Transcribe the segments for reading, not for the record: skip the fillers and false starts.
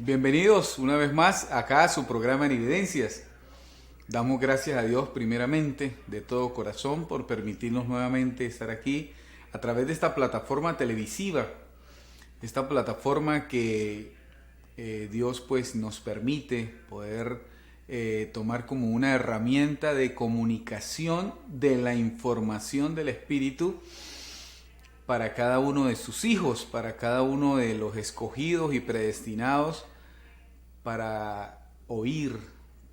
Bienvenidos una vez más acá a su programa en Evidencias. Damos gracias a Dios primeramente de todo corazón por permitirnos nuevamente estar aquí a través de esta plataforma televisiva, esta plataforma que Dios pues nos permite poder tomar como una herramienta de comunicación de la información del Espíritu para cada uno de sus hijos, para cada uno de los escogidos y predestinados para oír,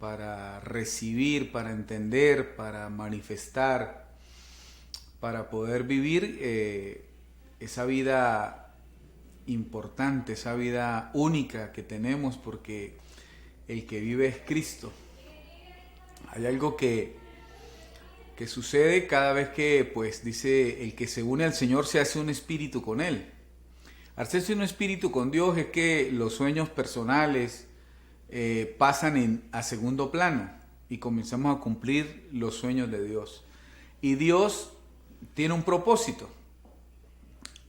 para recibir, para entender, para manifestar, para poder vivir esa vida importante, esa vida única que tenemos, porque el que vive es Cristo. Hay algo que sucede cada vez que, pues, dice, el que se une al Señor se hace un espíritu con Él. Hacerse un espíritu con Dios es que los sueños personales pasan a segundo plano y comenzamos a cumplir los sueños de Dios. Y Dios tiene un propósito: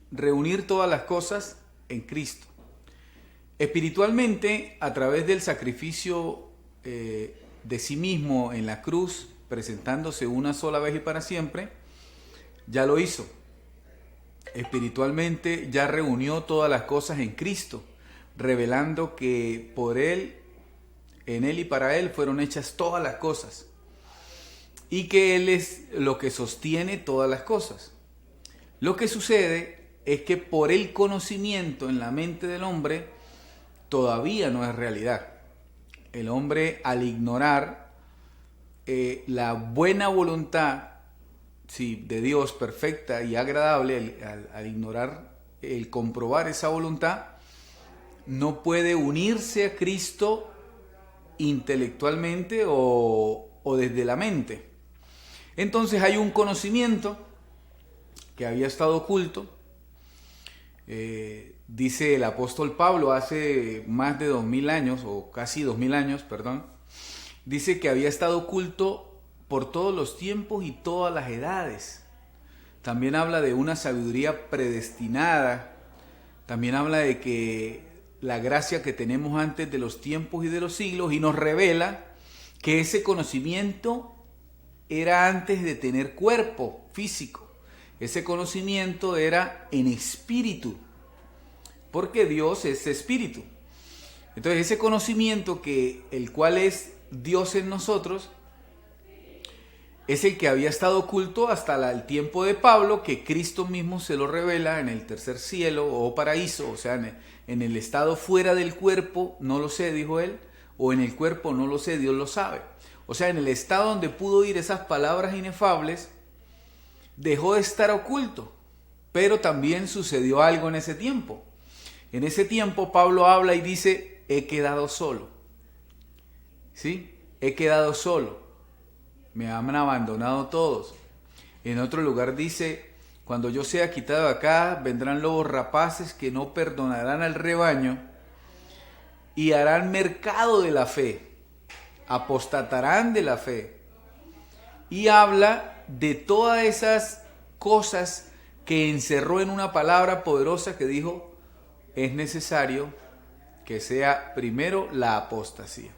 reunir todas las cosas en Cristo. Espiritualmente, a través del sacrificio de sí mismo en la cruz, presentándose una sola vez y para siempre, ya lo hizo. Espiritualmente ya reunió todas las cosas en Cristo, revelando que por Él, en Él y para Él fueron hechas todas las cosas, y que Él es lo que sostiene todas las cosas. Lo que sucede es que por el conocimiento en la mente del hombre todavía no es realidad. El hombre, al ignorar la buena voluntad de Dios perfecta y agradable, al ignorar el comprobar esa voluntad, no puede unirse a Cristo intelectualmente o desde la mente. Entonces hay un conocimiento que había estado oculto. Dice el apóstol Pablo hace más de 2000 años, o casi 2000 años, perdón, dice que había estado oculto por todos los tiempos y todas las edades. También habla de una sabiduría predestinada. También habla de que la gracia que tenemos antes de los tiempos y de los siglos, y nos revela que ese conocimiento era antes de tener cuerpo físico. Ese conocimiento era en espíritu, porque Dios es espíritu. Entonces ese conocimiento el cual es Dios en nosotros, es el que había estado oculto hasta el tiempo de Pablo, que Cristo mismo se lo revela en el tercer cielo o paraíso, o sea, en el estado fuera del cuerpo, no lo sé, dijo él, o en el cuerpo, no lo sé, Dios lo sabe. O sea, en el estado donde pudo oír esas palabras inefables, dejó de estar oculto, pero también sucedió algo en ese tiempo. En ese tiempo Pablo habla y dice: he quedado solo. ¿Sí? He quedado solo. Me han abandonado todos. En otro lugar dice: cuando yo sea quitado de acá, vendrán lobos rapaces que no perdonarán al rebaño y harán mercado de la fe, apostatarán de la fe. Y habla de todas esas cosas que encerró en una palabra poderosa que dijo: es necesario que sea primero la apostasía.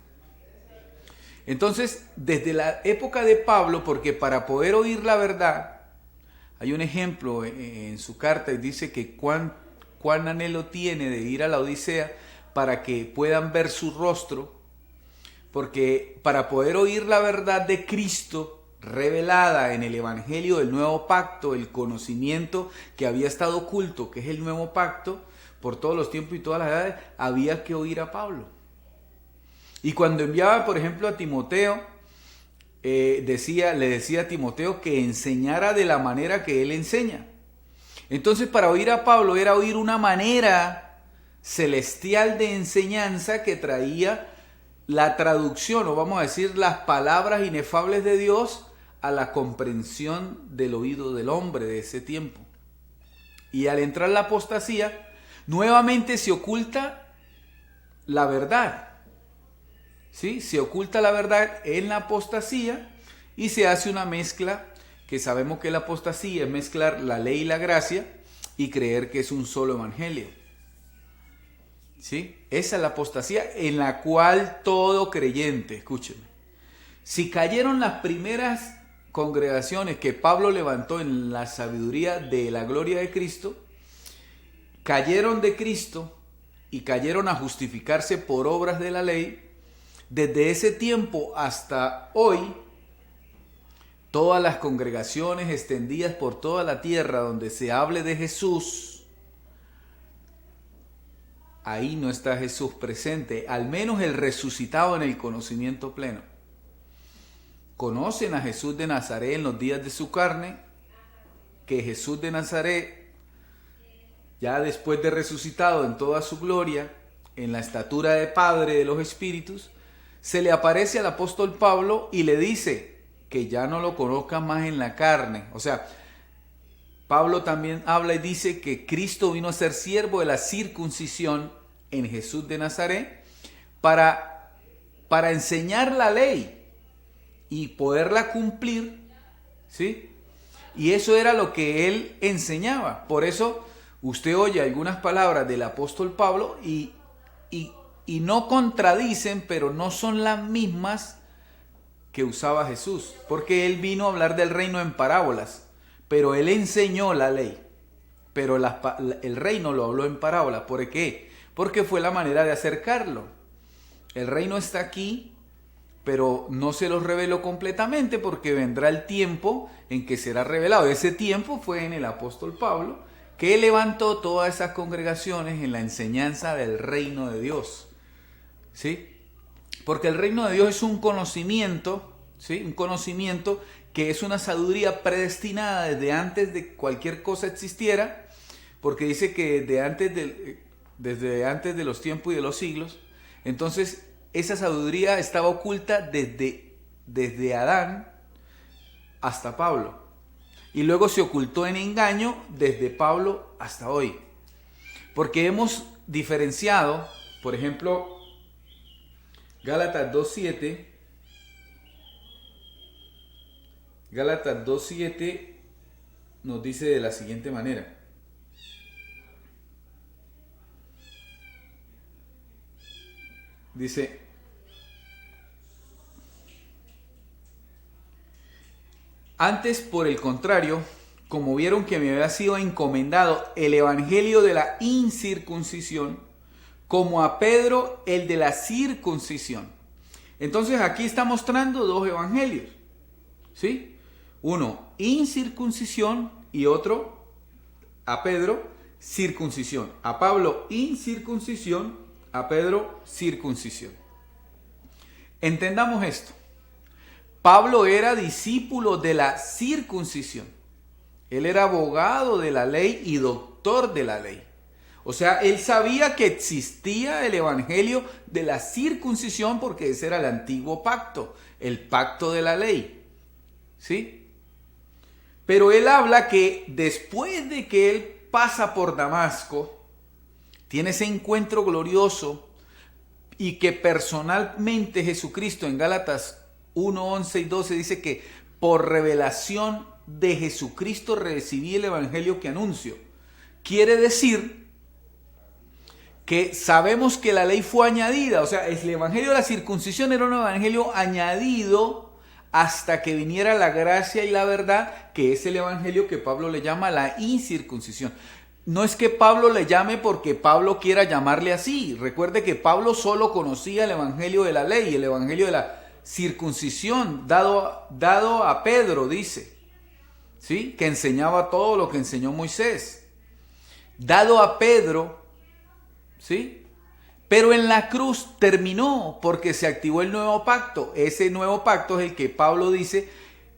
Entonces, desde la época de Pablo, porque para poder oír la verdad, hay un ejemplo en su carta y dice que cuán anhelo tiene de ir a la Odisea para que puedan ver su rostro, porque para poder oír la verdad de Cristo revelada en el Evangelio del Nuevo Pacto, el conocimiento que había estado oculto, que es el Nuevo Pacto, por todos los tiempos y todas las edades, había que oír a Pablo. Y cuando enviaba, por ejemplo, a Timoteo, le decía a Timoteo que enseñara de la manera que él enseña. Entonces, para oír a Pablo era oír una manera celestial de enseñanza que traía la traducción, o vamos a decir, las palabras inefables de Dios a la comprensión del oído del hombre de ese tiempo. Y al entrar la apostasía, nuevamente se oculta la verdad. ¿Sí? Se oculta la verdad en la apostasía y se hace una mezcla, que sabemos que la apostasía es mezclar la ley y la gracia y creer que es un solo evangelio. ¿Sí? Esa es la apostasía en la cual todo creyente, escúcheme, si cayeron las primeras congregaciones que Pablo levantó en la sabiduría de la gloria de Cristo, cayeron de Cristo y cayeron a justificarse por obras de la ley, desde ese tiempo hasta hoy, todas las congregaciones extendidas por toda la tierra donde se hable de Jesús, ahí no está Jesús presente, al menos el resucitado en el conocimiento pleno. Conocen a Jesús de Nazaret en los días de su carne, que Jesús de Nazaret, ya después de resucitado en toda su gloria, en la estatura de Padre de los Espíritus, se le aparece al apóstol Pablo y le dice que ya no lo conozca más en la carne. O sea, Pablo también habla y dice que Cristo vino a ser siervo de la circuncisión en Jesús de Nazaret para enseñar la ley y poderla cumplir, ¿sí? Y eso era lo que él enseñaba. Por eso usted oye algunas palabras del apóstol Pablo y no contradicen, pero no son las mismas que usaba Jesús, porque él vino a hablar del reino en parábolas, pero él enseñó la ley, pero el reino lo habló en parábolas. ¿Por qué? Porque fue la manera de acercarlo. El reino está aquí, pero no se los reveló completamente, porque vendrá el tiempo en que será revelado. Ese tiempo fue en el apóstol Pablo, que levantó todas esas congregaciones en la enseñanza del reino de Dios, ¿sí? Porque el reino de Dios es un conocimiento, ¿sí? Un conocimiento que es una sabiduría predestinada desde antes de cualquier cosa existiera, porque dice que desde antes de los tiempos y de los siglos. Entonces, esa sabiduría estaba oculta desde Adán hasta Pablo. Y luego se ocultó en engaño desde Pablo hasta hoy. Porque hemos diferenciado, por ejemplo, Gálatas 2.7. Gálatas 2.7 nos dice de la siguiente manera. Dice: antes, por el contrario, como vieron que me había sido encomendado el evangelio de la incircuncisión, como a Pedro el de la circuncisión. Entonces aquí está mostrando dos evangelios, ¿sí? Uno, incircuncisión, y otro, a Pedro, circuncisión. A Pablo, incircuncisión; a Pedro, circuncisión. Entendamos esto. Pablo era discípulo de la circuncisión. Él era abogado de la ley y doctor de la ley. O sea, él sabía que existía el evangelio de la circuncisión, porque ese era el antiguo pacto, el pacto de la ley, ¿sí? Pero él habla que después de que él pasa por Damasco, tiene ese encuentro glorioso, y que personalmente Jesucristo en Gálatas 1, 11 y 12 dice que por revelación de Jesucristo recibí el evangelio que anuncio. Quiere decir que sabemos que la ley fue añadida. O sea, el evangelio de la circuncisión era un evangelio añadido hasta que viniera la gracia y la verdad, que es el evangelio que Pablo le llama la incircuncisión. No es que Pablo le llame porque Pablo quiera llamarle así. Recuerde que Pablo solo conocía el evangelio de la ley, el evangelio de la circuncisión dado a Pedro, dice, ¿sí? Que enseñaba todo lo que enseñó Moisés. Dado a Pedro, ¿sí? Pero en la cruz terminó, porque se activó el nuevo pacto. Ese nuevo pacto es el que Pablo dice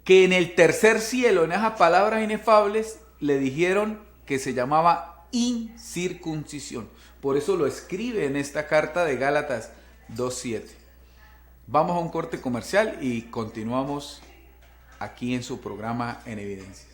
que en el tercer cielo, en esas palabras inefables, le dijeron que se llamaba incircuncisión. Por eso lo escribe en esta carta de Gálatas 2.7. Vamos a un corte comercial y continuamos aquí en su programa En Evidencias.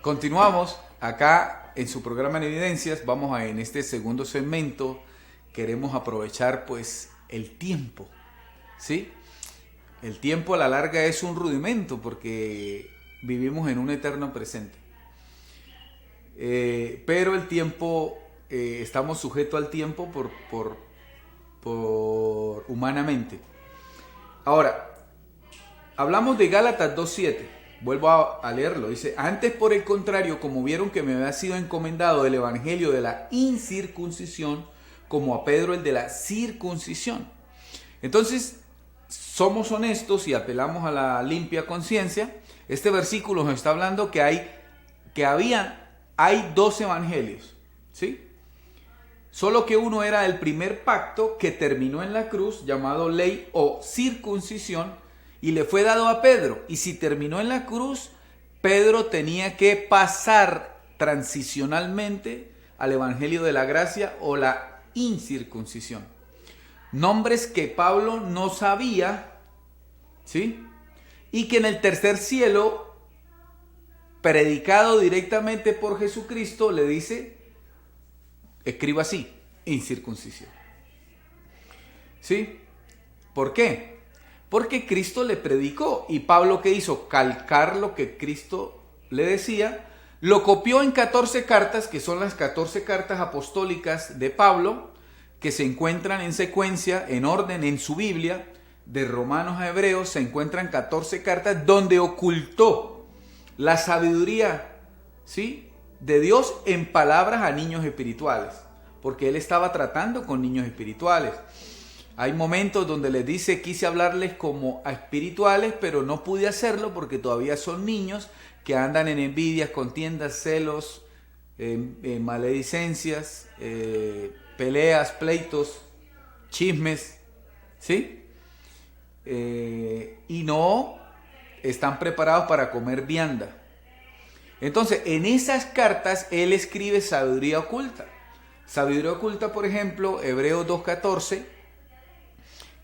Continuamos acá en su programa En Evidencias. En este segundo segmento queremos aprovechar pues el tiempo, ¿sí? El tiempo a la larga es un rudimento porque vivimos en un eterno presente. Pero el tiempo, estamos sujetos al tiempo por humanamente. Ahora, hablamos de Gálatas 2:7. Vuelvo a leerlo. Dice, antes por el contrario, como vieron que me había sido encomendado el evangelio de la incircuncisión, como a Pedro el de la circuncisión. Entonces, somos honestos y apelamos a la limpia conciencia. Este versículo nos está hablando que hay 2 evangelios, ¿sí? Solo que uno era el primer pacto que terminó en la cruz, llamado ley o circuncisión, y le fue dado a Pedro. Y si terminó en la cruz, Pedro tenía que pasar transicionalmente al evangelio de la gracia o la incircuncisión. Nombres que Pablo no sabía, ¿sí? Y que en el tercer cielo, predicado directamente por Jesucristo, le dice, escriba así, incircuncisión. ¿Sí? ¿Por qué? Porque Cristo le predicó y Pablo, ¿qué hizo? Calcar lo que Cristo le decía, lo copió en 14 cartas, que son las 14 cartas apostólicas de Pablo, que se encuentran en secuencia, en orden, en su Biblia. De Romanos a Hebreos se encuentran 14 cartas donde ocultó la sabiduría, ¿sí?, de Dios en palabras a niños espirituales, porque él estaba tratando con niños espirituales. Hay momentos donde les dice, quise hablarles como a espirituales, pero no pude hacerlo porque todavía son niños que andan en envidias, contiendas, celos, maledicencias, peleas, pleitos, chismes, ¿sí? Y no están preparados para comer vianda. Entonces, en esas cartas, él escribe sabiduría oculta. Sabiduría oculta, por ejemplo, Hebreos 2:14,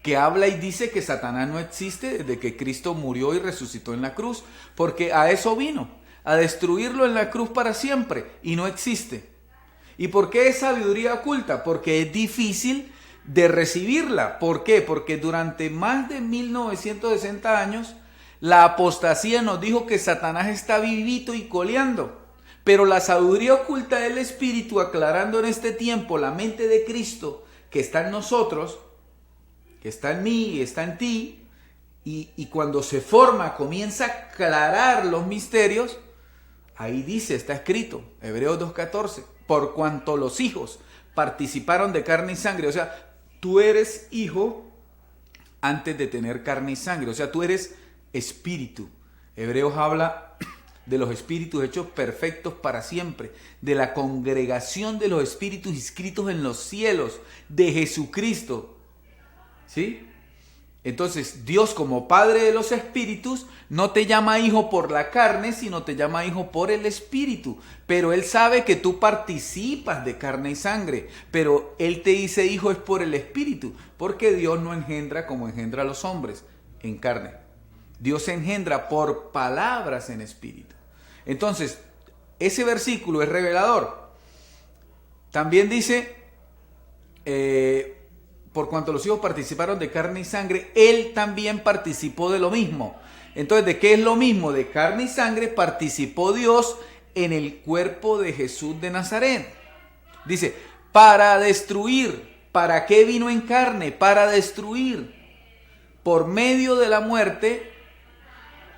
que habla y dice que Satanás no existe desde que Cristo murió y resucitó en la cruz, porque a eso vino, a destruirlo en la cruz para siempre, y no existe. ¿Y por qué es sabiduría oculta? Porque es difícil de recibirla. ¿Por qué? Porque durante más de 1960 años, la apostasía nos dijo que Satanás está vivito y coleando. Pero la sabiduría oculta del Espíritu, aclarando en este tiempo la mente de Cristo que está en nosotros, que está en mí y está en ti, y cuando se forma, comienza a aclarar los misterios. Ahí dice, está escrito, Hebreos 2:14, por cuanto los hijos participaron de carne y sangre. O sea, tú eres hijo antes de tener carne y sangre. O sea, tú eres espíritu. Hebreos habla de los espíritus hechos perfectos para siempre, de la congregación de los espíritus inscritos en los cielos, de Jesucristo. ¿Sí? Entonces, Dios, como Padre de los espíritus, no te llama hijo por la carne, sino te llama hijo por el Espíritu. Pero Él sabe que tú participas de carne y sangre, pero Él te dice hijo es por el Espíritu, porque Dios no engendra como engendra a los hombres, en carne. Dios engendra por palabras en espíritu. Entonces, ese versículo es revelador. También dice, por cuanto los hijos participaron de carne y sangre, Él también participó de lo mismo. Entonces, ¿de qué es lo mismo? De carne y sangre participó Dios en el cuerpo de Jesús de Nazaret. Dice, para destruir. ¿Para qué vino en carne? Para destruir. Por medio de la muerte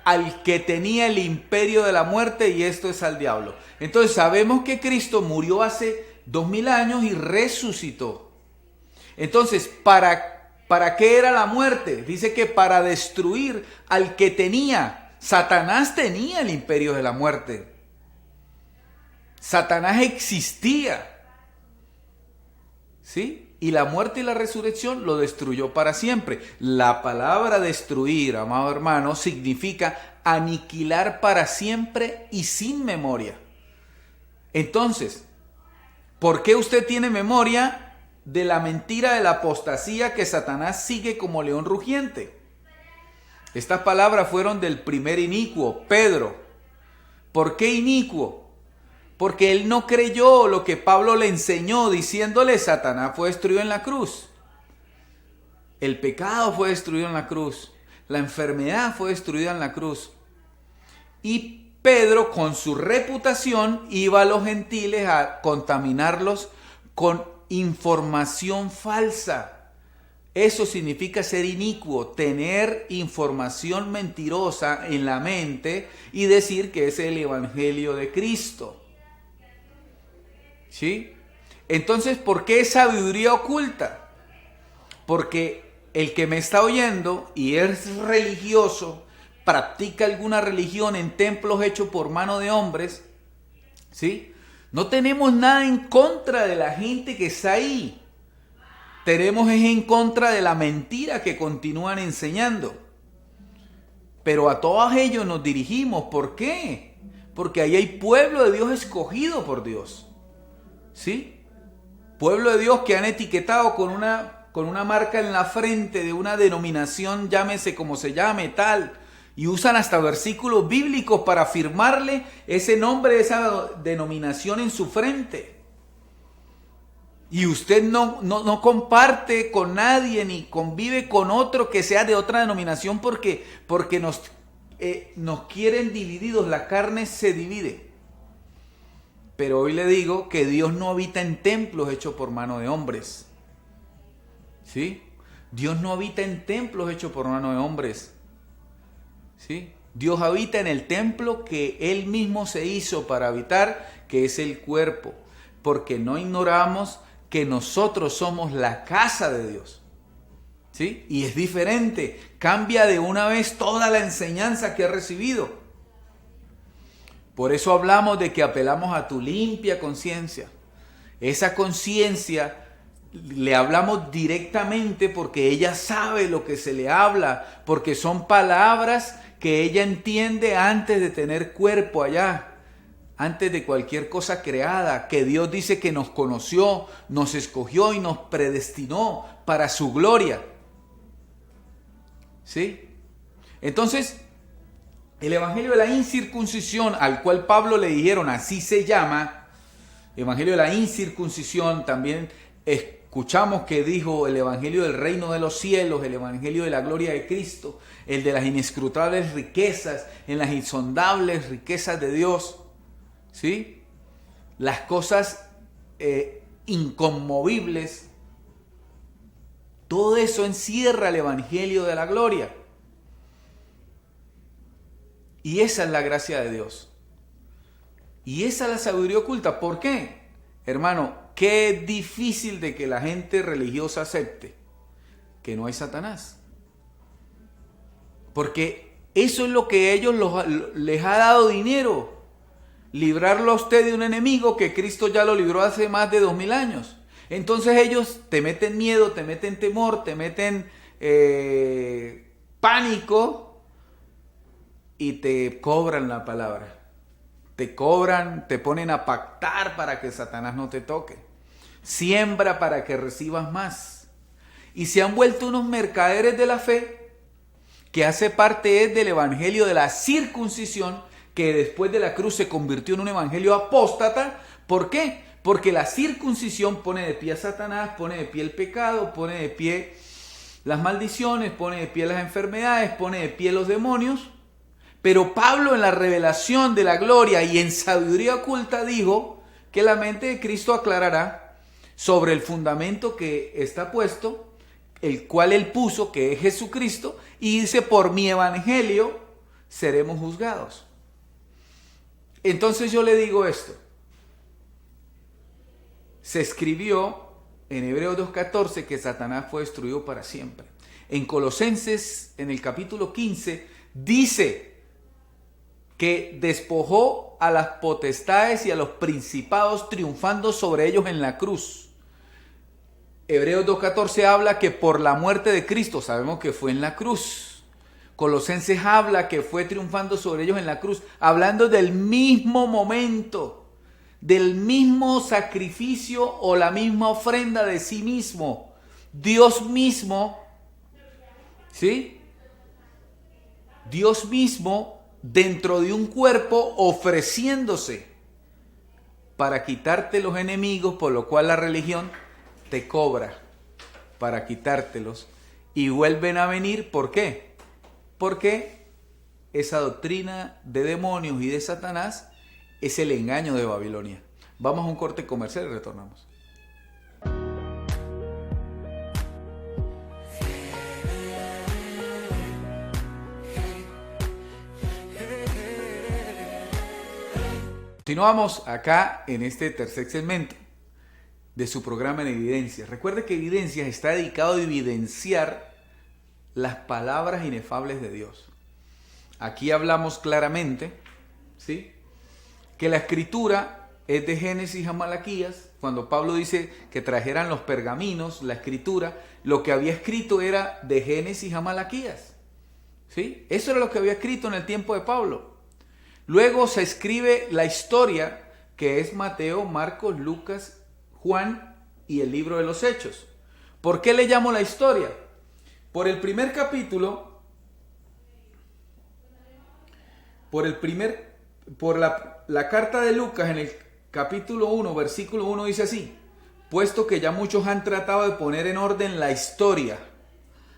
al que tenía el imperio de la muerte, y esto es al diablo. Entonces sabemos que Cristo murió hace 2000 años y resucitó. Entonces, ¿para qué era la muerte? Dice que para destruir al que tenía. Satanás tenía el imperio de la muerte. Satanás existía. ¿Sí? Y la muerte y la resurrección lo destruyó para siempre. La palabra destruir, amado hermano, significa aniquilar para siempre y sin memoria. Entonces, ¿por qué usted tiene memoria de la mentira de la apostasía que Satanás sigue como león rugiente? Estas palabras fueron del primer inicuo, Pedro. ¿Por qué inicuo? Porque él no creyó lo que Pablo le enseñó, diciéndole, Satanás fue destruido en la cruz. El pecado fue destruido en la cruz. La enfermedad fue destruida en la cruz. Y Pedro, con su reputación, iba a los gentiles a contaminarlos con información falsa. Eso significa ser inicuo, tener información mentirosa en la mente y decir que es el evangelio de Cristo. ¿Sí? Entonces, ¿por qué sabiduría oculta? Porque el que me está oyendo y es religioso, practica alguna religión en templos hechos por mano de hombres, ¿sí? No tenemos nada en contra de la gente que está ahí. Tenemos es en contra de la mentira que continúan enseñando. Pero a todos ellos nos dirigimos. ¿Por qué? Porque ahí hay pueblo de Dios escogido por Dios. ¿Sí? Pueblo de Dios que han etiquetado con una marca en la frente de una denominación, llámese como se llame, tal. Y usan hasta versículos bíblicos para afirmarle ese nombre de esa denominación en su frente. Y usted no comparte con nadie ni convive con otro que sea de otra denominación porque nos quieren divididos, la carne se divide. Pero hoy le digo que Dios no habita en templos hechos por mano de hombres. ¿Sí? Dios no habita en templos hechos por mano de hombres. ¿Sí? Dios habita en el templo que Él mismo se hizo para habitar, que es el cuerpo. Porque no ignoramos que nosotros somos la casa de Dios. ¿Sí? Y es diferente. Cambia de una vez toda la enseñanza que he recibido. Por eso hablamos de que apelamos a tu limpia conciencia. Esa conciencia le hablamos directamente porque ella sabe lo que se le habla, porque son palabras que ella entiende antes de tener cuerpo allá. Antes de cualquier cosa creada, que Dios dice que nos conoció, nos escogió y nos predestinó para su gloria. ¿Sí? Entonces, el evangelio de la incircuncisión, al cual Pablo le dijeron, así se llama, evangelio de la incircuncisión, también escuchamos que dijo el evangelio del reino de los cielos, el evangelio de la gloria de Cristo, el de las inescrutables riquezas, en las insondables riquezas de Dios. ¿Sí? Las cosas inconmovibles, todo eso encierra el evangelio de la gloria. Y esa es la gracia de Dios. Y esa es la sabiduría oculta. ¿Por qué? Hermano, qué difícil de que la gente religiosa acepte que no hay Satanás. Porque eso es lo que ellos les ha dado dinero. Librarlo a usted de un enemigo que Cristo ya lo libró hace más de 2000 años. Entonces ellos te meten miedo, te meten temor, te meten pánico y te cobran la palabra. Te cobran, te ponen a pactar para que Satanás no te toque. Siembra para que recibas más. Y se han vuelto unos mercaderes de la fe que hace parte del evangelio de la circuncisión, que después de la cruz se convirtió en un evangelio apóstata. ¿Por qué? Porque la circuncisión pone de pie a Satanás, pone de pie el pecado, pone de pie las maldiciones, pone de pie las enfermedades, pone de pie los demonios. Pero Pablo, en la revelación de la gloria y en sabiduría oculta, dijo que la mente de Cristo aclarará sobre el fundamento que está puesto, el cual él puso, que es Jesucristo, y dice, por mi evangelio seremos juzgados. Entonces yo le digo esto. Se escribió en Hebreos 2:14 que Satanás fue destruido para siempre. En Colosenses, en el capítulo 15, dice que despojó a las potestades y a los principados, triunfando sobre ellos en la cruz. Hebreos 2:14 habla que por la muerte de Cristo, sabemos que fue en la cruz. Colosenses habla que fue triunfando sobre ellos en la cruz, hablando del mismo momento, del mismo sacrificio o la misma ofrenda de sí mismo. Dios mismo, ¿sí? Dios mismo dentro de un cuerpo ofreciéndose para quitarte los enemigos, por lo cual la religión te cobra para quitártelos. y vuelven a venir. ¿Por qué? Porque esa doctrina de demonios y de Satanás es el engaño de Babilonia. Vamos a un corte comercial y retornamos. Continuamos acá en este tercer segmento de su programa en Evidencias. Recuerde que Evidencias está dedicado a evidenciar las palabras inefables de Dios. Aquí hablamos claramente, ¿sí?, que la escritura es de Génesis a Malaquías. Cuando Pablo dice que trajeran los pergaminos, la escritura, lo que había escrito era de Génesis a Malaquías, ¿sí? Eso era lo que había escrito en el tiempo de Pablo. Luego se escribe la historia, que es Mateo, Marcos, Lucas, Juan y el libro de los Hechos. ¿Por qué le llamo la historia? Por el primer capítulo, por la carta de Lucas en el capítulo 1, versículo 1 dice así: puesto que ya muchos han tratado de poner en orden la historia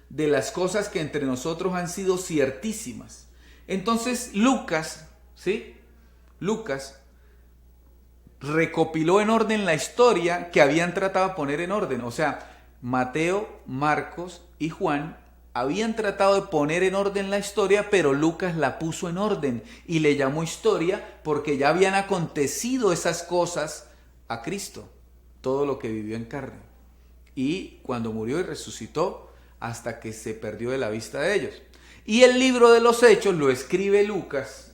de las cosas que entre nosotros han sido ciertísimas. Entonces Lucas, ¿sí?, Lucas recopiló en orden la historia que habían tratado de poner en orden. O sea, Mateo, Marcos y Juan habían tratado de poner en orden la historia, pero Lucas la puso en orden y le llamó historia porque ya habían acontecido esas cosas a Cristo, todo lo que vivió en carne. Y cuando murió y resucitó, hasta que se perdió de la vista de ellos. Y el libro de los Hechos lo escribe Lucas,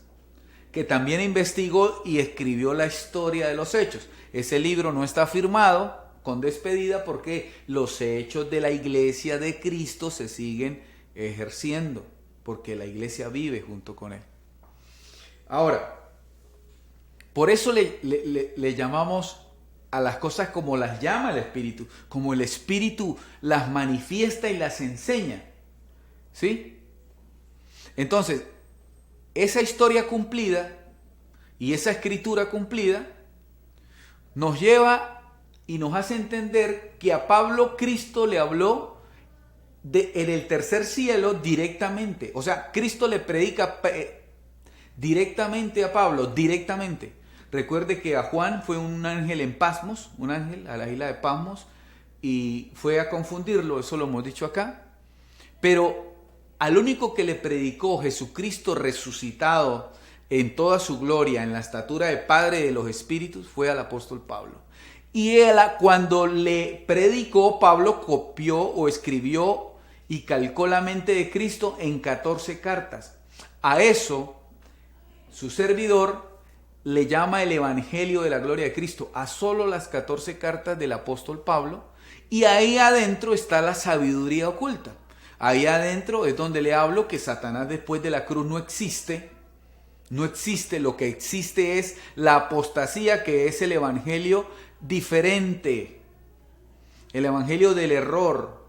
que también investigó y escribió la historia de los Hechos. Ese libro no está firmado con despedida porque los hechos de la iglesia de Cristo se siguen ejerciendo, porque la iglesia vive junto con él. Ahora, por eso le llamamos a las cosas como las llama el Espíritu, como el Espíritu las manifiesta y las enseña, ¿sí? Entonces, esa historia cumplida y esa escritura cumplida nos lleva y nos hace entender que a Pablo Cristo le habló en el tercer cielo directamente. O sea, Cristo le predica directamente a Pablo, directamente. Recuerde que a Juan fue un ángel en Pasmos, un ángel a la isla de Pasmos, y fue a confundirlo, eso lo hemos dicho acá. Pero al único que le predicó Jesucristo resucitado en toda su gloria, en la estatura de Padre de los Espíritus, fue al apóstol Pablo. Y él, cuando le predicó, Pablo copió o escribió y calcó la mente de Cristo en 14 cartas. A eso, su servidor le llama el Evangelio de la gloria de Cristo, a solo las 14 cartas del apóstol Pablo. Y ahí adentro está la sabiduría oculta. Ahí adentro es donde le hablo que Satanás después de la cruz no existe. No existe, lo que existe es la apostasía, que es el evangelio diferente, el evangelio del error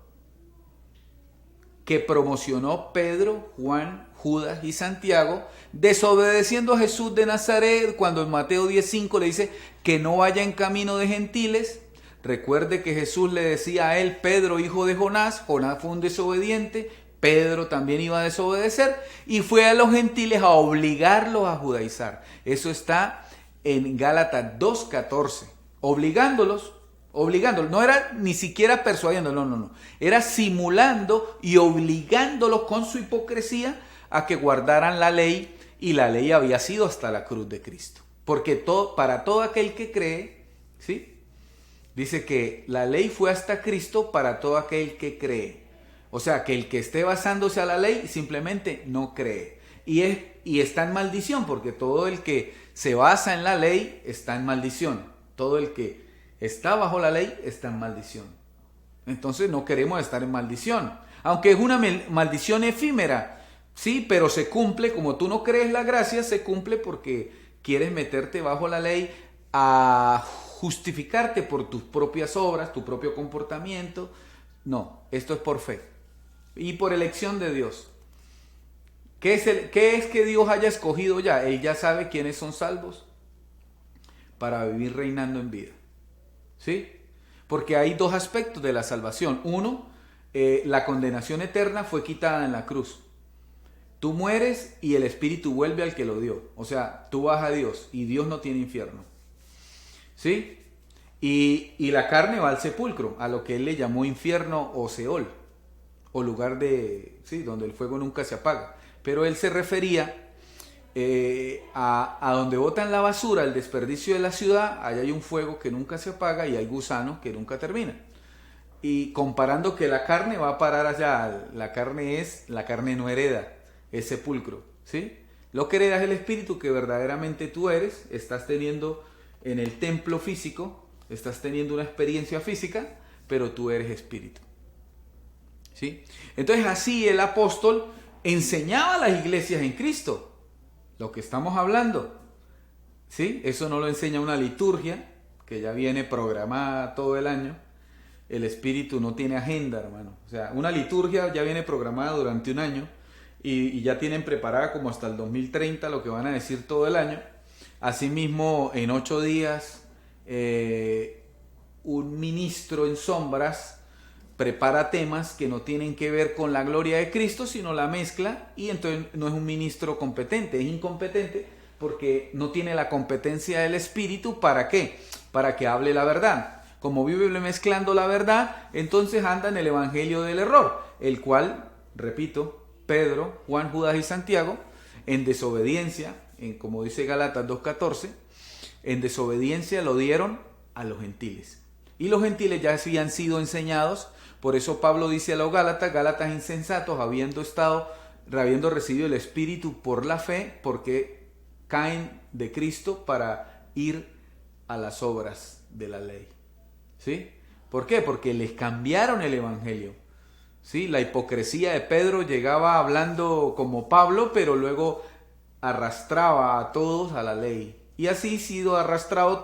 que promocionó Pedro, Juan, Judas y Santiago, desobedeciendo a Jesús de Nazaret, cuando en Mateo 10:5 le dice que no vaya en camino de gentiles. Recuerde que Jesús le decía a él: Pedro, hijo de Jonás. Jonás fue un desobediente, Pedro también iba a desobedecer y fue a los gentiles a obligarlos a judaizar. Eso está en Gálatas 2:14. Obligándolos, no era ni siquiera persuadiendo, no. Era simulando y obligándolos con su hipocresía a que guardaran la ley, y la ley había sido hasta la cruz de Cristo. Porque para todo aquel que cree, ¿sí?, dice que la ley fue hasta Cristo para todo aquel que cree. O sea, que el que esté basándose a la ley simplemente no cree. Y está en maldición, porque todo el que se basa en la ley está en maldición. Todo el que está bajo la ley está en maldición. Entonces no queremos estar en maldición. Aunque es una maldición efímera, sí, pero se cumple. Como tú no crees la gracia, se cumple porque quieres meterte bajo la ley a justificarte por tus propias obras, tu propio comportamiento. No, esto es por fe y por elección de Dios. ¿Qué es que Dios haya escogido ya? Él ya sabe quiénes son salvos para vivir reinando en vida, ¿sí? Porque hay dos aspectos de la salvación. Uno, la condenación eterna fue quitada en la cruz. Tú mueres y el espíritu vuelve al que lo dio. O sea, tú vas a Dios y Dios no tiene infierno. ¿Sí? Y la carne va al sepulcro, a lo que él le llamó infierno o Seol, o lugar donde el fuego nunca se apaga. Pero él se refería a donde botan la basura, el desperdicio de la ciudad. Allá hay un fuego que nunca se apaga y hay gusanos que nunca terminan. Y comparando que la carne va a parar allá, la carne no hereda, es sepulcro, ¿sí? Lo que hereda es el espíritu que verdaderamente tú eres, estás teniendo en el templo físico, estás teniendo una experiencia física, pero tú eres espíritu, ¿sí? Entonces así el apóstol enseñaba a las iglesias en Cristo, lo que estamos hablando, ¿sí? Eso no lo enseña una liturgia que ya viene programada todo el año. El espíritu no tiene agenda, hermano. O sea, una liturgia ya viene programada durante un año y ya tienen preparada como hasta el 2030 lo que van a decir todo el año. Asimismo, en 8 días, un ministro en sombras prepara temas que no tienen que ver con la gloria de Cristo, sino la mezcla, y entonces no es un ministro competente, es incompetente porque no tiene la competencia del espíritu. ¿Para qué? Para que hable la verdad. Como vive mezclando la verdad, entonces anda en el evangelio del error, el cual, repito, Pedro, Juan, Judas y Santiago, en desobediencia, como dice Gálatas 2:14, en desobediencia lo dieron a los gentiles. Y los gentiles ya habían sido enseñados, por eso Pablo dice a los Gálatas insensatos, habiendo recibido el Espíritu por la fe, porque caen de Cristo para ir a las obras de la ley. ¿Sí? ¿Por qué? Porque les cambiaron el evangelio. ¿Sí? La hipocresía de Pedro llegaba hablando como Pablo, pero luego arrastraba a todos a la ley. Y así ha sido arrastrado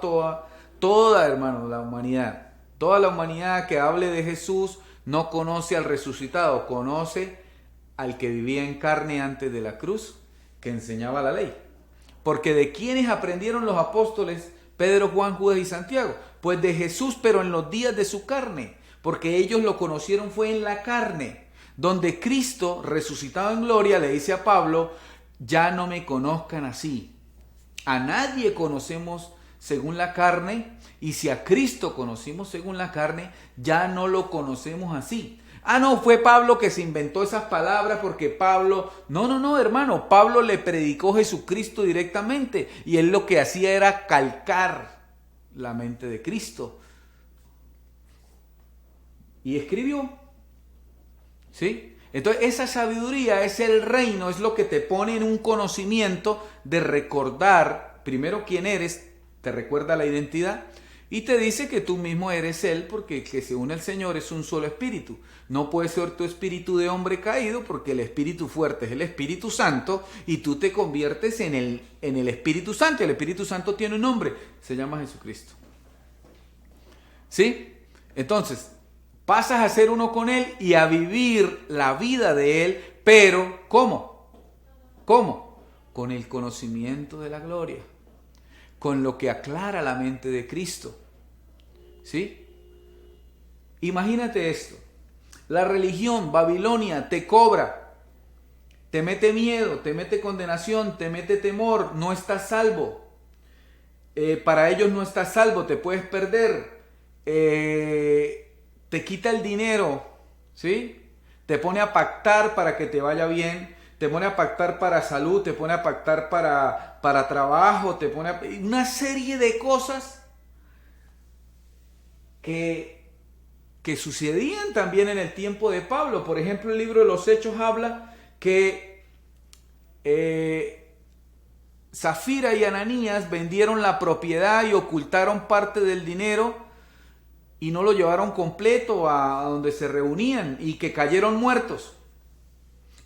toda, hermano, la humanidad. Toda la humanidad que hable de Jesús no conoce al resucitado, conoce al que vivía en carne antes de la cruz, que enseñaba la ley. Porque ¿de quiénes aprendieron los apóstoles Pedro, Juan, Judas y Santiago? Pues de Jesús, pero en los días de su carne, porque ellos lo conocieron fue en la carne, donde Cristo, resucitado en gloria, le dice a Pablo: ya no me conozcan así. A nadie conocemos según la carne, y si a Cristo conocimos según la carne, ya no lo conocemos así. No, fue Pablo que se inventó esas palabras porque Pablo... No, hermano, Pablo le predicó Jesucristo directamente y él lo que hacía era calcar la mente de Cristo. Y escribió. ¿Sí? Entonces esa sabiduría es el reino, es lo que te pone en un conocimiento de recordar primero quién eres, te recuerda la identidad y te dice que tú mismo eres Él, porque que según el Señor es un solo espíritu. No puede ser tu espíritu de hombre caído, porque el espíritu fuerte es el Espíritu Santo y tú te conviertes en el Espíritu Santo. El Espíritu Santo tiene un nombre, se llama Jesucristo. ¿Sí? Entonces, pasas a ser uno con Él y a vivir la vida de Él, pero ¿cómo? ¿Cómo? Con el conocimiento de la gloria, con lo que aclara la mente de Cristo. ¿Sí? Imagínate esto. La religión, Babilonia, te cobra, te mete miedo, te mete condenación, te mete temor, no estás salvo. Para ellos no estás salvo, te puedes perder. Te quita el dinero, ¿sí? Te pone a pactar para que te vaya bien, te pone a pactar para salud, te pone a pactar para trabajo, te pone una serie de cosas que sucedían también en el tiempo de Pablo. Por ejemplo, el libro de los Hechos habla que Zafira y Ananías vendieron la propiedad y ocultaron parte del dinero y no lo llevaron completo a donde se reunían, y que cayeron muertos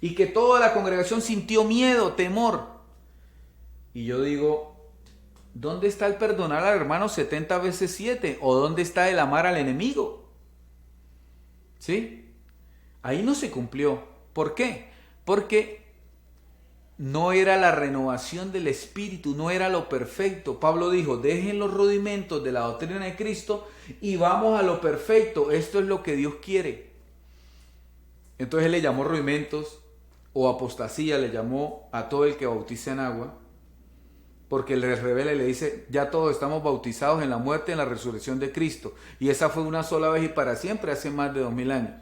y que toda la congregación sintió miedo, temor. Y yo digo, ¿dónde está el perdonar al hermano 70 veces 7? ¿O dónde está el amar al enemigo? ¿Sí? Ahí no se cumplió. ¿Por qué? Porque no era la renovación del espíritu, no era lo perfecto. Pablo dijo, dejen los rudimentos de la doctrina de Cristo y vamos a lo perfecto. Esto es lo que Dios quiere. Entonces él le llamó rudimentos o apostasía, le llamó a todo el que bautiza en agua, porque le revela y le dice, ya todos estamos bautizados en la muerte y en la resurrección de Cristo. Y esa fue una sola vez y para siempre, hace más de 2000 años.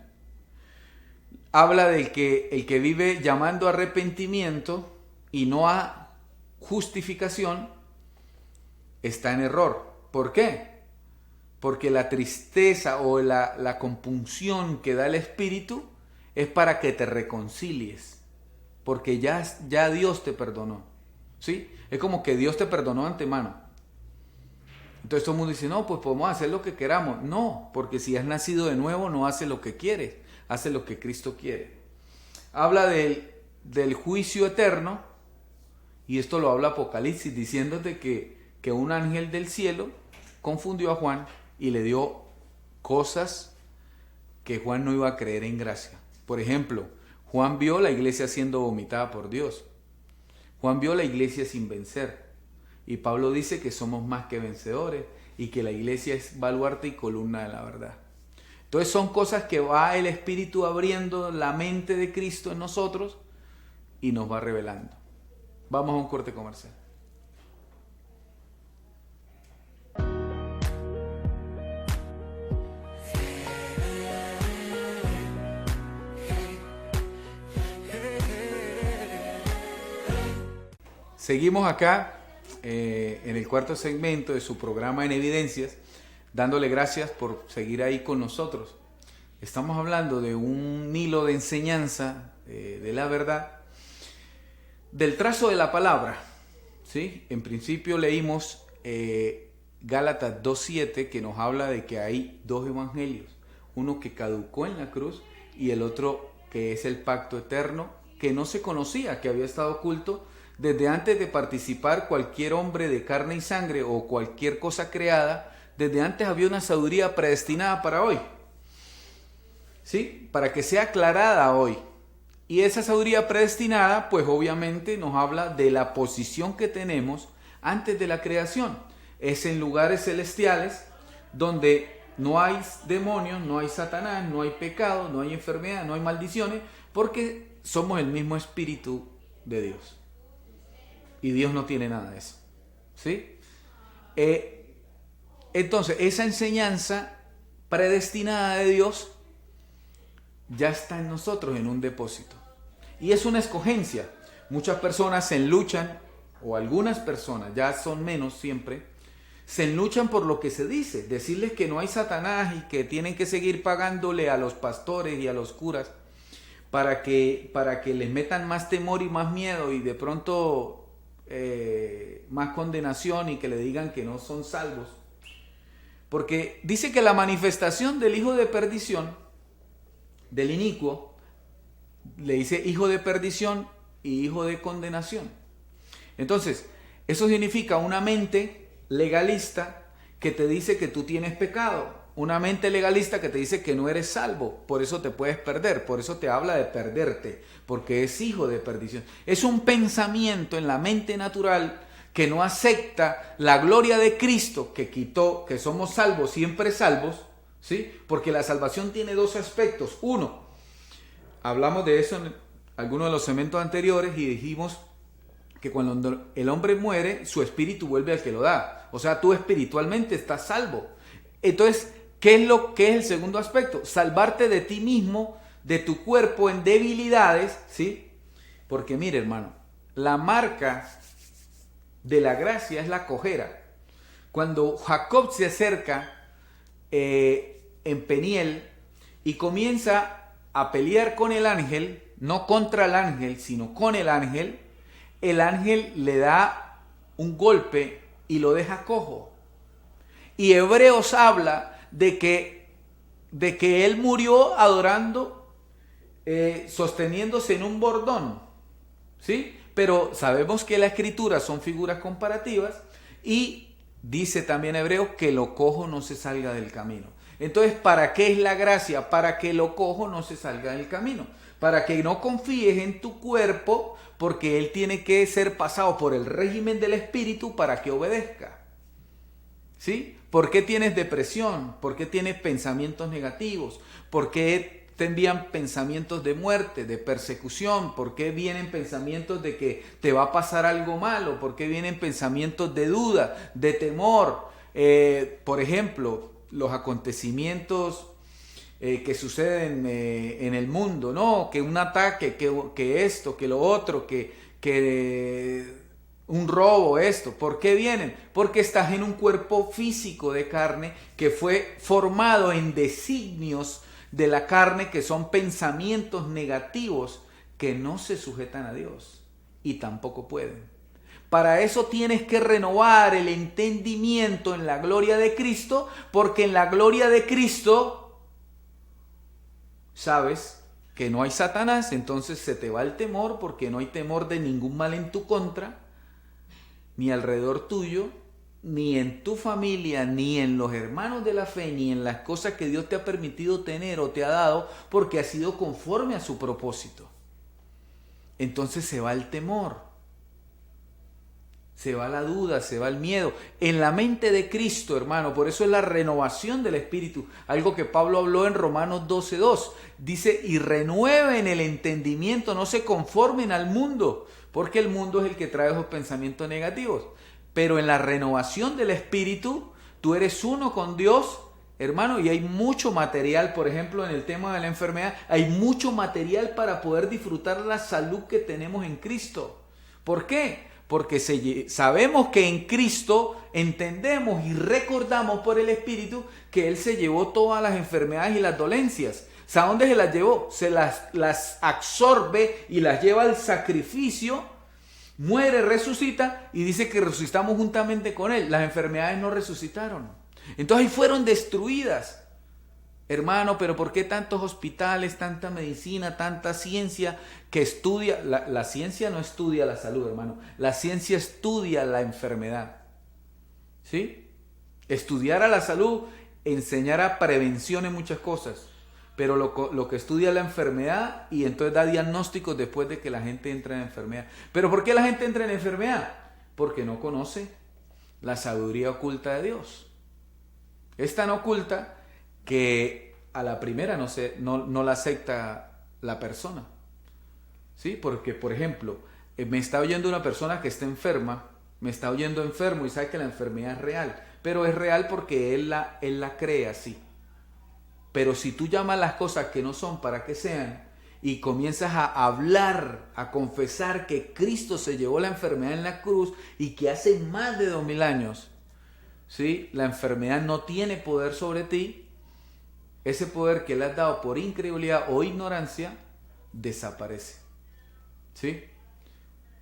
Habla del que el que vive llamando a arrepentimiento y no a justificación está en error. ¿Por qué? Porque la tristeza o la compunción que da el Espíritu es para que te reconcilies, porque ya Dios te perdonó, ¿sí? Es como que Dios te perdonó de antemano. Entonces todo el mundo dice, no, pues podemos hacer lo que queramos. No, porque si has nacido de nuevo no haces lo que quieres, haces lo que Cristo quiere. Habla del juicio eterno, y esto lo habla Apocalipsis, diciéndote que un ángel del cielo confundió a Juan y le dio cosas que Juan no iba a creer en gracia. Por ejemplo, Juan vio la iglesia siendo vomitada por Dios. Juan vio la iglesia sin vencer. Y Pablo dice que somos más que vencedores y que la iglesia es baluarte y columna de la verdad. Entonces son cosas que va el Espíritu abriendo la mente de Cristo en nosotros y nos va revelando. Vamos a un corte comercial. Seguimos acá en el cuarto segmento de su programa En Evidencias, dándole gracias por seguir ahí con nosotros. Estamos hablando de un hilo de enseñanza de la verdad, del trazo de la palabra, ¿sí? En principio leímos Gálatas 2:7, que nos habla de que hay dos evangelios, uno que caducó en la cruz y el otro que es el pacto eterno, que no se conocía, que había estado oculto desde antes de participar cualquier hombre de carne y sangre o cualquier cosa creada. Desde antes había una sabiduría predestinada para hoy, ¿sí? Para que sea aclarada hoy. Y esa sabiduría predestinada, pues obviamente nos habla de la posición que tenemos antes de la creación. Es en lugares celestiales donde no hay demonios, no hay Satanás, no hay pecado, no hay enfermedad, no hay maldiciones, porque somos el mismo Espíritu de Dios. Y Dios no tiene nada de eso, ¿sí? Entonces, esa enseñanza predestinada de Dios ya está en nosotros en un depósito. Y es una escogencia. Muchas personas se enluchan, o algunas personas, ya son menos siempre, se enluchan por lo que se dice. Decirles que no hay Satanás y que tienen que seguir pagándole a los pastores y a los curas para que les metan más temor y más miedo y de pronto más condenación y que le digan que no son salvos. Porque dice que la manifestación del hijo de perdición, del inicuo, le dice hijo de perdición y hijo de condenación. Entonces, eso significa una mente legalista que te dice que tú tienes pecado, una mente legalista que te dice que no eres salvo, por eso te puedes perder, por eso te habla de perderte, porque es hijo de perdición. Es un pensamiento en la mente natural que no acepta la gloria de Cristo, que quitó, que somos salvos, siempre salvos, ¿sí? Porque la salvación tiene dos aspectos. Uno, hablamos de eso en algunos de los segmentos anteriores y dijimos que cuando el hombre muere, su espíritu vuelve al que lo da. O sea, tú espiritualmente estás salvo. Entonces, ¿qué es el segundo aspecto? Salvarte de ti mismo, de tu cuerpo en debilidades, ¿sí? Porque mire, hermano, la marca de la gracia es la cojera. Cuando Jacob se acerca en Peniel y comienza a pelear con el ángel, no contra el ángel, sino con el ángel le da un golpe y lo deja cojo. Y Hebreos habla de que él murió adorando, sosteniéndose en un bordón, ¿sí? Pero sabemos que la escritura son figuras comparativas y dice también Hebreos que lo cojo no se salga del camino. Entonces, ¿para qué es la gracia? Para que lo cojo no se salga del camino. Para que no confíes en tu cuerpo, porque él tiene que ser pasado por el régimen del espíritu para que obedezca. ¿Sí? ¿Por qué tienes depresión? ¿Por qué tienes pensamientos negativos? ¿Por qué te envían pensamientos de muerte, de persecución? ¿Por qué vienen pensamientos de que te va a pasar algo malo? ¿Por qué vienen pensamientos de duda, de temor? Por ejemplo, los acontecimientos que suceden en el mundo, ¿no? Que un ataque, que esto, que lo otro, que un robo, esto. ¿Por qué vienen? Porque estás en un cuerpo físico de carne que fue formado en designios de la carne, que son pensamientos negativos que no se sujetan a Dios y tampoco pueden. Para eso tienes que renovar el entendimiento en la gloria de Cristo, porque en la gloria de Cristo sabes que no hay Satanás, entonces se te va el temor, porque no hay temor de ningún mal en tu contra, ni alrededor tuyo, ni en tu familia, ni en los hermanos de la fe, ni en las cosas que Dios te ha permitido tener o te ha dado, porque ha sido conforme a su propósito. Entonces se va el temor, se va la duda, se va el miedo. En la mente de Cristo, hermano, por eso es la renovación del Espíritu, algo que Pablo habló en Romanos 12:2. Dice, y renueven el entendimiento, no se conformen al mundo, porque el mundo es el que trae esos pensamientos negativos. Pero en la renovación del Espíritu, tú eres uno con Dios, hermano, y hay mucho material, por ejemplo, en el tema de la enfermedad, hay mucho material para poder disfrutar la salud que tenemos en Cristo. ¿Por qué? Porque sabemos que en Cristo entendemos y recordamos por el Espíritu que Él se llevó todas las enfermedades y las dolencias. ¿Sabe dónde se las llevó? Se las absorbe y las lleva al sacrificio, muere, resucita y dice que resucitamos juntamente con Él. Las enfermedades no resucitaron. Entonces ahí fueron destruidas. Hermano, pero ¿por qué tantos hospitales, tanta medicina, tanta ciencia que estudia? La ciencia no estudia la salud, hermano. La ciencia estudia la enfermedad. ¿Sí? Estudiar a la salud, enseñar a prevención en muchas cosas. Pero lo que estudia la enfermedad y entonces da diagnósticos después de que la gente entra en enfermedad. ¿Pero por qué la gente entra en enfermedad? Porque no conoce la sabiduría oculta de Dios. Es tan oculta que a la primera no la acepta la persona. ¿Sí? Porque, por ejemplo, me está oyendo una persona que está enferma, me está oyendo enfermo y sabe que la enfermedad es real, pero es real porque él la cree así. Pero si tú llamas las cosas que no son para que sean y comienzas a hablar, a confesar que Cristo se llevó la enfermedad en la cruz y que hace más de 2000 años, ¿sí?, la enfermedad no tiene poder sobre ti, ese poder que le has dado por incredulidad o ignorancia desaparece. ¿Sí?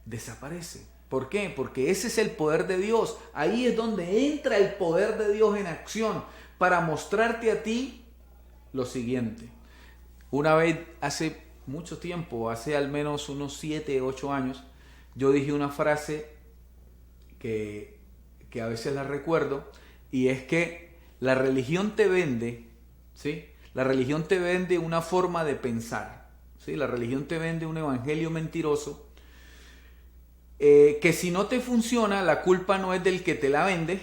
Desaparece. ¿Por qué? Porque ese es el poder de Dios. Ahí es donde entra el poder de Dios en acción para mostrarte a ti lo siguiente. Una vez, hace mucho tiempo, hace al menos unos 7, 8 años, yo dije una frase que a veces la recuerdo, y es que la religión te vende, ¿sí? La religión te vende una forma de pensar, ¿sí? La religión te vende un evangelio mentiroso, que si no te funciona, la culpa no es del que te la vende,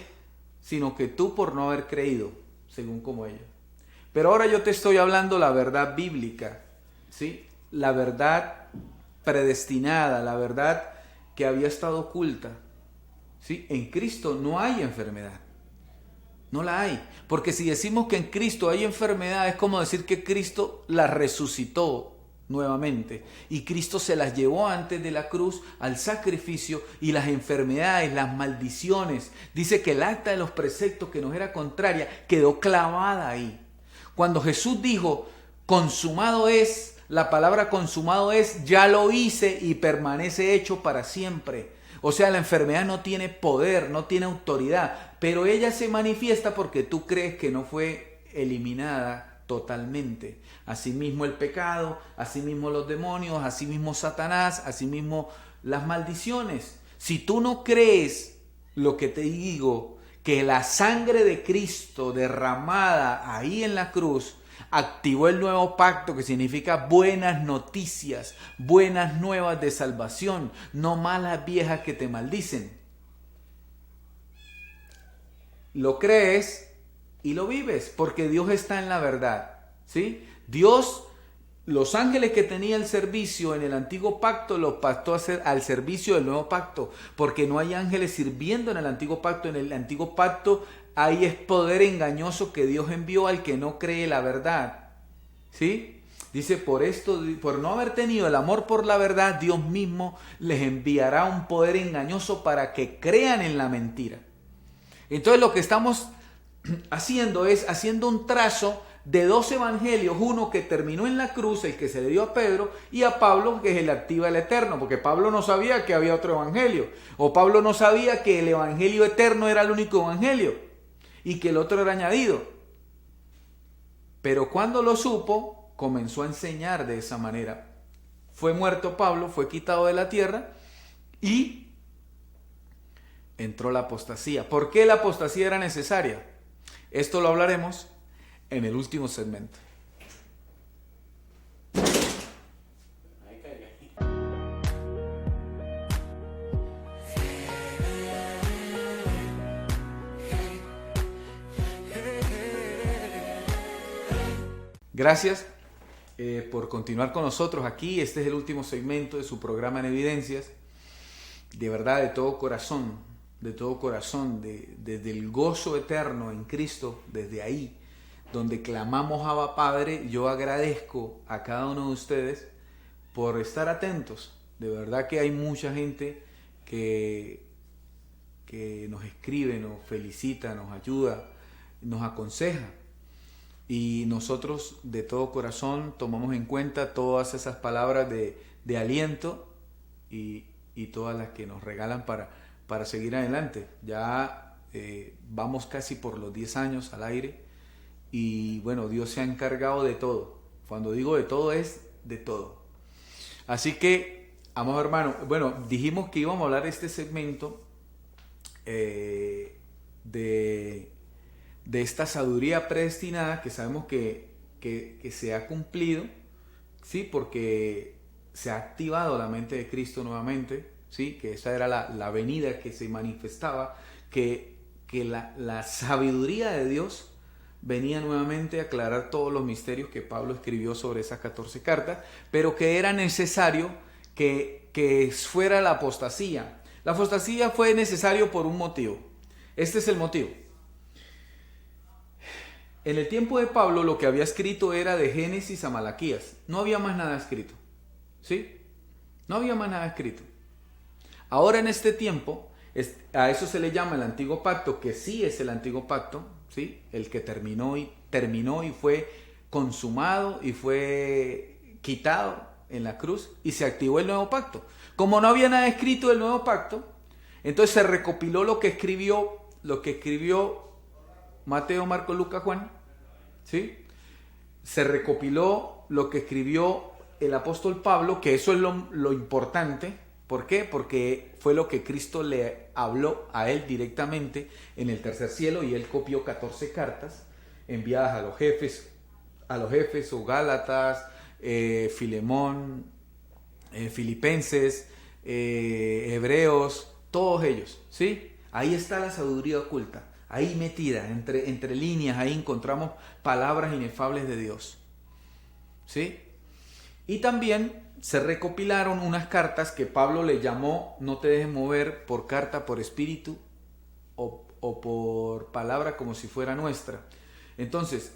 sino que tú por no haber creído, según como ella. Pero ahora yo te estoy hablando la verdad bíblica, ¿sí? La verdad predestinada, la verdad que había estado oculta, ¿sí? En Cristo no hay enfermedad, no la hay, porque si decimos que en Cristo hay enfermedad, es como decir que Cristo la resucitó nuevamente y Cristo se las llevó antes de la cruz al sacrificio, y las enfermedades, las maldiciones, dice que el acta de los preceptos que nos era contraria quedó clavada ahí. Cuando Jesús dijo consumado es, la palabra consumado es ya lo hice y permanece hecho para siempre. O sea, la enfermedad no tiene poder, no tiene autoridad, pero ella se manifiesta porque tú crees que no fue eliminada totalmente. Asimismo el pecado, asimismo los demonios, asimismo Satanás, asimismo las maldiciones. Si tú no crees lo que te digo, que la sangre de Cristo derramada ahí en la cruz activó el nuevo pacto, que significa buenas noticias, buenas nuevas de salvación, no malas viejas que te maldicen. Lo crees y lo vives, porque Dios está en la verdad, ¿sí? Dios los ángeles que tenía el servicio en el antiguo pacto los pasó a hacer al servicio del nuevo pacto, porque no hay ángeles sirviendo en el antiguo pacto. En el antiguo pacto hay es poder engañoso que Dios envió al que no cree la verdad. ¿Sí? Dice, por esto, por no haber tenido el amor por la verdad, Dios mismo les enviará un poder engañoso para que crean en la mentira. Entonces lo que estamos haciendo es haciendo un trazo de dos evangelios, uno que terminó en la cruz, el que se le dio a Pedro, y a Pablo, que es el activa el eterno, porque Pablo no sabía que había otro evangelio, o Pablo no sabía que el evangelio eterno era el único evangelio, y que el otro era añadido. Pero cuando lo supo, comenzó a enseñar de esa manera. Fue muerto Pablo, fue quitado de la tierra, y entró la apostasía. ¿Por qué la apostasía era necesaria? Esto lo hablaremos en el último segmento. Gracias por continuar con nosotros aquí. Este es el último segmento de su programa En Evidencias. De verdad, de todo corazón, desde el gozo eterno en Cristo, desde ahí, donde clamamos Abba Padre, yo agradezco a cada uno de ustedes por estar atentos. De verdad que hay mucha gente que nos escribe, nos felicita, nos ayuda, nos aconseja. Y nosotros de todo corazón tomamos en cuenta todas esas palabras de aliento y todas las que nos regalan para seguir adelante. Ya vamos casi por los 10 años al aire y bueno, Dios se ha encargado de todo. Cuando digo de todo es de todo. Así que, amados hermanos, bueno, dijimos que íbamos a hablar de este segmento de esta sabiduría predestinada que sabemos que se ha cumplido, ¿sí? Porque se ha activado la mente de Cristo nuevamente, ¿sí? Que esa era la venida que se manifestaba, que la sabiduría de Dios venía nuevamente a aclarar todos los misterios que Pablo escribió sobre esas 14 cartas, pero que era necesario que fuera la apostasía. La apostasía fue necesario por un motivo. Este es el motivo. En el tiempo de Pablo lo que había escrito era de Génesis a Malaquías. No había más nada escrito. ¿Sí? No había más nada escrito. Ahora en este tiempo, a eso se le llama el antiguo pacto, que sí es el antiguo pacto, ¿sí? El que terminó y fue consumado y fue quitado en la cruz y se activó el nuevo pacto. Como no había nada escrito del nuevo pacto, entonces se recopiló lo que escribió Mateo, Marcos, Lucas, Juan, ¿sí? Se recopiló lo que escribió el apóstol Pablo, que eso es lo importante. ¿Por qué? Porque fue lo que Cristo le habló a él directamente en el tercer cielo, y él copió 14 cartas enviadas a los jefes, o Gálatas, Filemón, Filipenses, Hebreos, todos ellos, ¿sí? Ahí está la sabiduría oculta. Ahí metida, entre líneas, ahí encontramos palabras inefables de Dios. ¿Sí? Y también se recopilaron unas cartas que Pablo le llamó no te dejes mover por carta, por espíritu o por palabra como si fuera nuestra. Entonces,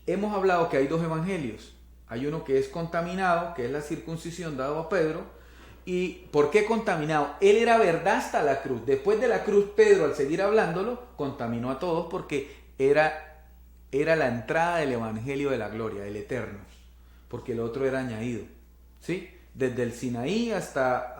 hemos hablado que hay dos evangelios. Hay uno que es contaminado, que es la circuncisión dado a Pedro. ¿Y por qué contaminado? Él era verdad hasta la cruz. Después de la cruz, Pedro, al seguir hablándolo, contaminó a todos porque era la entrada del evangelio de la gloria, del eterno. Porque el otro era añadido. ¿Sí? Desde el Sinaí hasta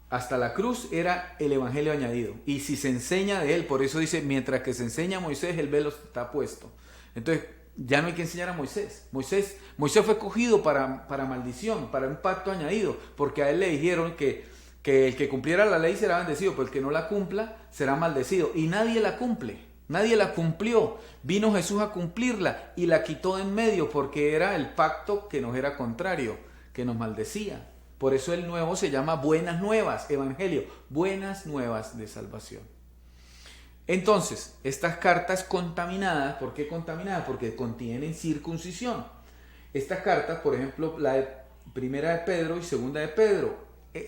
la cruz era el evangelio añadido. Y si se enseña de él, por eso dice, mientras que se enseña a Moisés, el velo está puesto. Entonces, ya no hay que enseñar a Moisés. Moisés fue cogido para maldición, para un pacto añadido, porque a él le dijeron que el que cumpliera la ley será bendecido, pero el que no la cumpla será maldecido. Y nadie la cumple, nadie la cumplió. Vino Jesús a cumplirla y la quitó de en medio, porque era el pacto que nos era contrario, que nos maldecía. Por eso el nuevo se llama Buenas Nuevas, Evangelio, Buenas Nuevas de salvación. Entonces, estas cartas contaminadas, ¿por qué contaminadas? Porque contienen circuncisión. Estas cartas, por ejemplo, la de Primera de Pedro y Segunda de Pedro,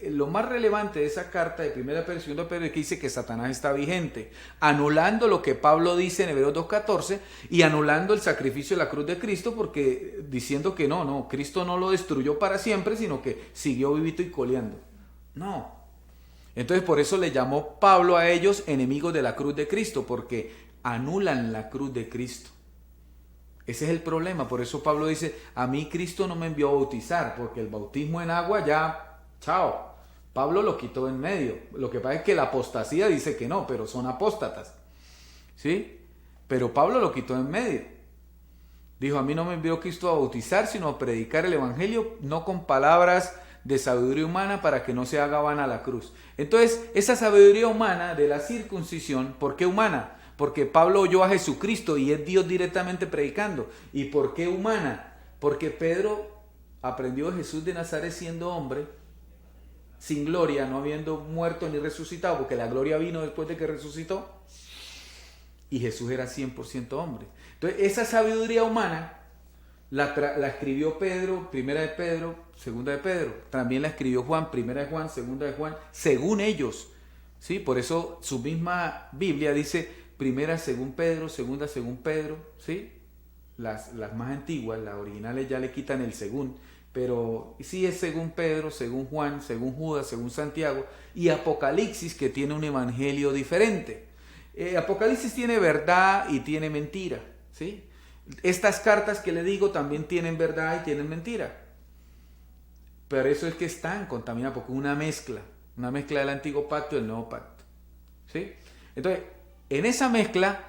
lo más relevante de esa carta de Primera de Pedro y Segunda de Pedro es que dice que Satanás está vigente, anulando lo que Pablo dice en Hebreos 2:14 y anulando el sacrificio de la cruz de Cristo, porque diciendo que no, Cristo no lo destruyó para siempre, sino que siguió vivito y coleando. No. Entonces por eso le llamó Pablo a ellos enemigos de la cruz de Cristo, porque anulan la cruz de Cristo. Ese es el problema. Por eso Pablo dice, a mí Cristo no me envió a bautizar, porque el bautismo en agua ya, chao. Pablo lo quitó en medio. Lo que pasa es que la apostasía dice que no, pero son apóstatas. ¿Sí? Pero Pablo lo quitó en medio. Dijo, a mí no me envió Cristo a bautizar, sino a predicar el evangelio, no con palabras de sabiduría humana para que no se haga vana la cruz. Entonces, esa sabiduría humana de la circuncisión, ¿por qué humana? Porque Pablo oyó a Jesucristo y es Dios directamente predicando. ¿Y por qué humana? Porque Pedro aprendió de Jesús de Nazaret siendo hombre, sin gloria, no habiendo muerto ni resucitado, porque la gloria vino después de que resucitó. Y Jesús era 100% hombre. Entonces, esa sabiduría humana la escribió Pedro, Primera de Pedro, Segunda de Pedro. También la escribió Juan, Primera de Juan, Segunda de Juan, según ellos. ¿Sí? Por eso su misma Biblia dice Primera según Pedro, Segunda según Pedro. ¿Sí? Las más antiguas, las originales ya le quitan el según. Pero sí es según Pedro, según Juan, según Judas, según Santiago. Y Apocalipsis, que tiene un evangelio diferente. Apocalipsis tiene verdad y tiene mentira. ¿Sí? Estas cartas que le digo también tienen verdad y tienen mentira. Pero eso es que están contaminadas porque es una mezcla del antiguo pacto y del nuevo pacto. ¿Sí? Entonces, en esa mezcla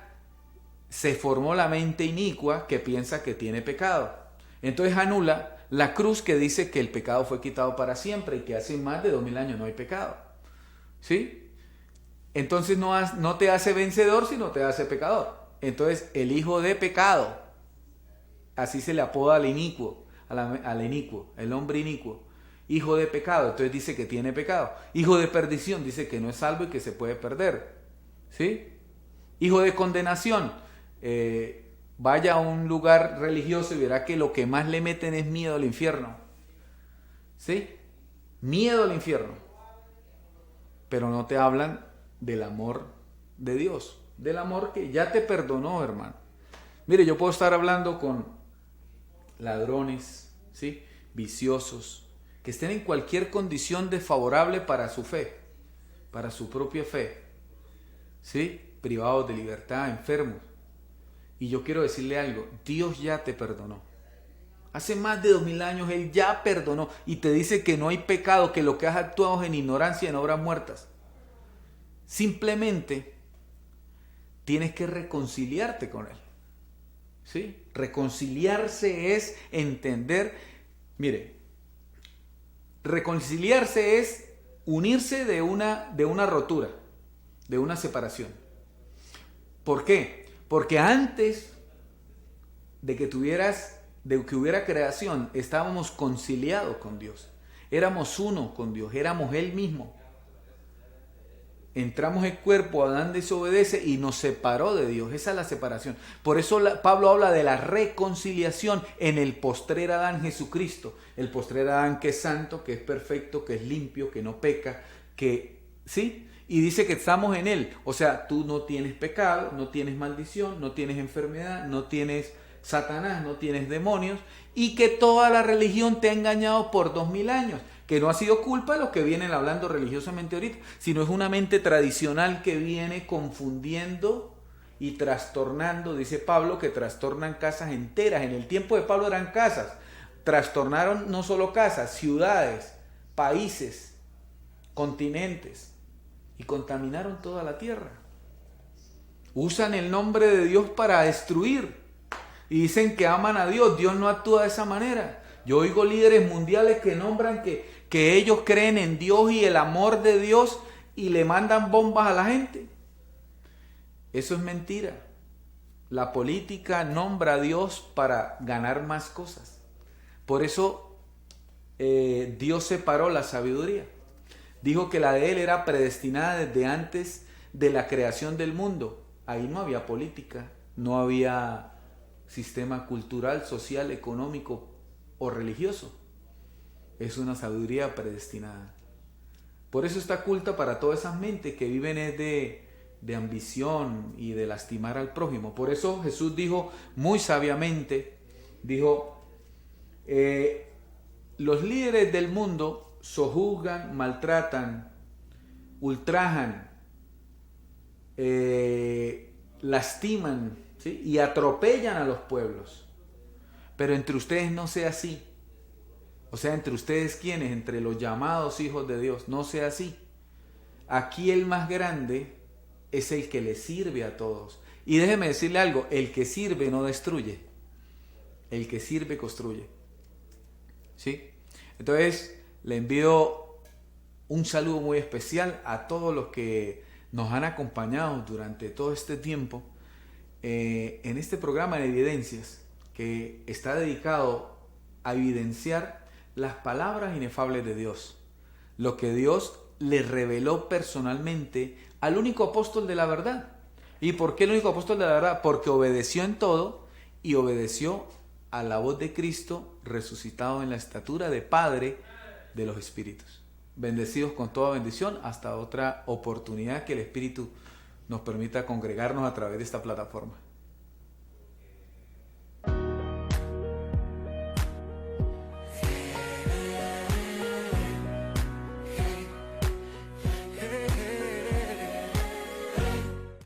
se formó la mente inicua que piensa que tiene pecado. Entonces anula la cruz que dice que el pecado fue quitado para siempre y que hace más de 2000 años no hay pecado. ¿Sí? Entonces no te hace vencedor, sino te hace pecador. Entonces, el hijo de pecado, así se le apoda al inicuo, al inicuo, el hombre inicuo. Hijo de pecado, entonces dice que tiene pecado. Hijo de perdición, dice que no es salvo y que se puede perder. ¿Sí? Hijo de condenación, vaya a un lugar religioso y verá que lo que más le meten es miedo al infierno. ¿Sí? Miedo al infierno. Pero no te hablan del amor de Dios, del amor que ya te perdonó, hermano. Mire, yo puedo estar hablando con ladrones, ¿sí? Viciosos, que estén en cualquier condición desfavorable para su fe, para su propia fe, ¿sí? Privados de libertad, enfermos. Y yo quiero decirle algo, Dios ya te perdonó. Hace más de 2000 años Él ya perdonó y te dice que no hay pecado, que lo que has actuado es en ignorancia, en obras muertas. Simplemente tienes que reconciliarte con Él. ¿Sí? Reconciliarse es entender, mire, reconciliarse es unirse de una rotura, de una separación. ¿Por qué? Porque antes de que hubiera creación, estábamos conciliados con Dios. Éramos uno con Dios, éramos Él mismo. Entramos en cuerpo, Adán desobedece y nos separó de Dios. Esa es la separación. Por eso Pablo habla de la reconciliación en el postrer Adán, Jesucristo. El postrer Adán que es santo, que es perfecto, que es limpio, que no peca, ¿sí? Y dice que estamos en Él. O sea, tú no tienes pecado, no tienes maldición, no tienes enfermedad, no tienes Satanás, no tienes demonios. Y que toda la religión te ha engañado por 2000 años. Que no ha sido culpa de los que vienen hablando religiosamente ahorita, sino es una mente tradicional que viene confundiendo y trastornando, dice Pablo, que trastornan casas enteras. En el tiempo de Pablo eran casas, trastornaron no solo casas, ciudades, países, continentes, y contaminaron toda la tierra. Usan el nombre de Dios para destruir, y dicen que aman a Dios. Dios no actúa de esa manera. Yo oigo líderes mundiales que nombran que ellos creen en Dios y el amor de Dios y le mandan bombas a la gente. Eso es mentira. La política nombra a Dios para ganar más cosas. Por eso Dios separó la sabiduría. Dijo que la de Él era predestinada desde antes de la creación del mundo. Ahí no había política, no había sistema cultural, social, económico o religioso. Es una sabiduría predestinada. Por eso está oculta para todas esas mentes que viven de ambición y de lastimar al prójimo. Por eso Jesús dijo muy sabiamente, dijo, los líderes del mundo sojuzgan, maltratan, ultrajan, lastiman, ¿sí? Y atropellan a los pueblos. Pero entre ustedes no sea así. O sea, entre ustedes, ¿quiénes? Entre los llamados hijos de Dios, no sea así. Aquí el más grande es el que le sirve a todos. Y déjeme decirle algo, el que sirve no destruye, el que sirve construye. ¿Sí? Entonces, le envío un saludo muy especial a todos los que nos han acompañado durante todo este tiempo en este programa de Evidencias, que está dedicado a evidenciar las palabras inefables de Dios, lo que Dios le reveló personalmente al único apóstol de la verdad. ¿Y por qué el único apóstol de la verdad? Porque obedeció en todo y obedeció a la voz de Cristo resucitado en la estatura de Padre de los Espíritus. Bendecidos con toda bendición, hasta otra oportunidad que el Espíritu nos permita congregarnos a través de esta plataforma.